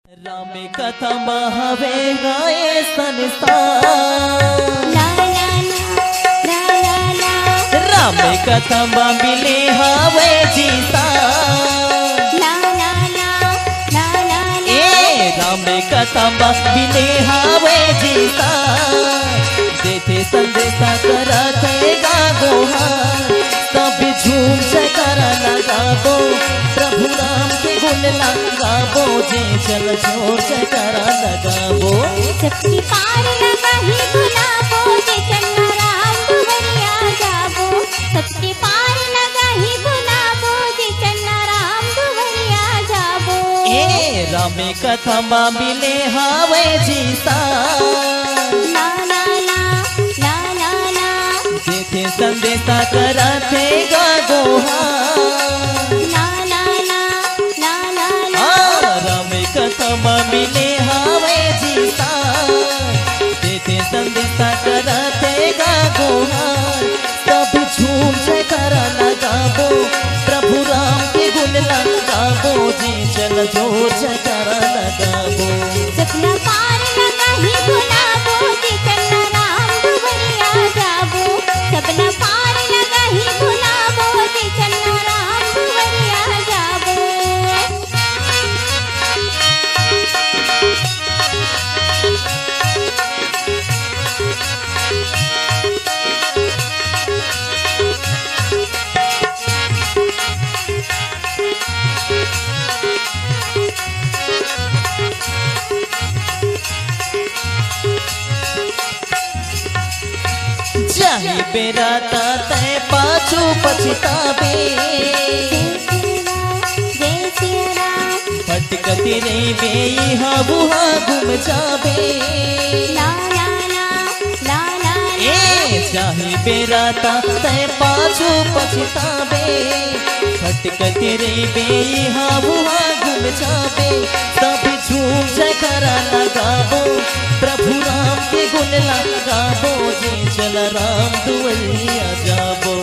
राम कथा महावे गाए संसार राम कथा मिले हावे जीता राम कथा मिले हावे जीता देते संदेशा करते गोहार तभी झूम जयकारा लगाबो प्रभु राम के गुण लगाबो जे चल जोर जयकारा लगाबो सबकी पार लगा ही गुलाबो जे चल राम दुवरिया जाबो सबकी पार लगा ही गुलाबो जे चल राम दुवरिया जाबो ए राम कथा मा मिले हावे जीता ला ला ला ला ला ला देते संदेशा करते गोहार ला ला ला ला ला ला राम कथा मा मिले हावे जीता देते संदेशा करते गोहार तभी झूम जयकारा लगाबो प्रभु राम के गुण लगाबो जी चल जोर जयकारा लगाबो सपना पार लगा ही गुलाबो जे चल राम दुवरिया जाबो सपना पार लगा ही गुलाबो जे चल राम दुवरिया जाबो जाहि बेराता तय पाछू पछतावे जय श्री राम भटकती रही बेई हाबुहा गुम जावे ला ला ला ला ला ए जाहि बेराता तय पाछू पछतावे भटकती रही बेई हाबुहा गुम जावे तभी झूम जयकारा लगाबो प्रभु राम के गुण लगाबो जी चल राम दुवरिया जाबो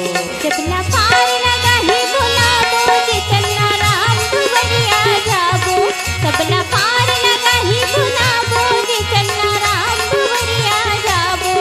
सपना पार लगा ही गुलाबो जे चल राम दुवरिया जाबो सपना पार लगा ही गुलाबो जे चल राम दुवरिया जाबो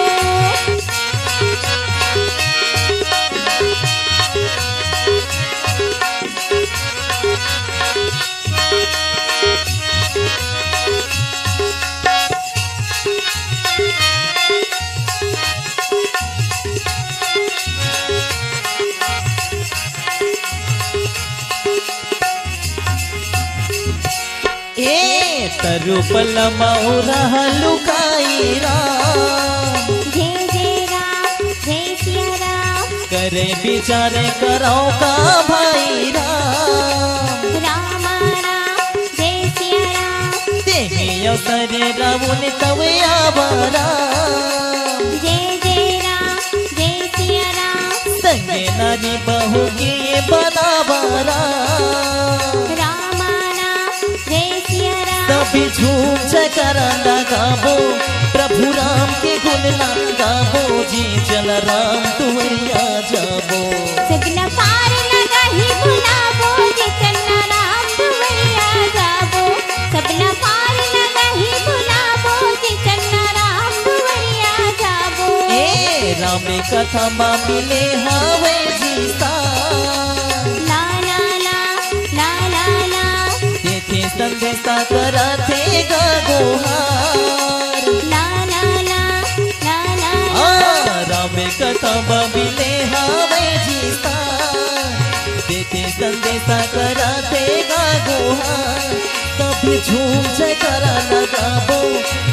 ए तरुपल मौरा लुकाई राम जय जय राम जय श्री राम करे विचारे करो का भाई राम राम राम जय श्री राम देहे अवसर रावण तवे आवारा जय जय राम जय श्री राम संगे नारी बहू के बनावारा राम राम जय श्री राम तभी झूम जयकारा लगाबो प्रभु राम के गुण लगाबो जी चल राम दुवरिया जाबो सपना पार लगा ही गुलाबो जे चल राम दुवरिया जाबो सपना पार लगा ही गुलाबो जे चल राम दुवरिया जाबो ए राम कथा मा मिले हावे जीता ला ला ला ला ला ला देते संदेशा करते गोहार ला ला ला ला ला राम कथा मा मिले हावे जीता देते संदेशा करते गोहार तभी झूम जयकारा लगाबो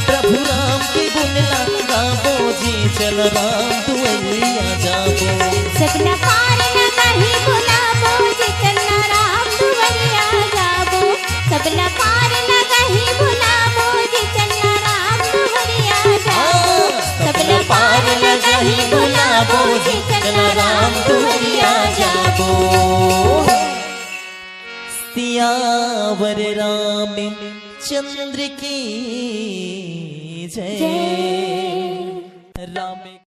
प्रभु राम के गुण लगाबो जी चल राम दुवरिया जाबो सपना पार लगा ही गुलाबो जे चल राम दुवरिया जाबो सपना पार लगा ही गुलाबो जे चल राम दुवरिया जाबो सपना पार लगा ही गुलाबो जे चल राम दुवरिया जाबो सियावर राम चंद्र की जय जय राम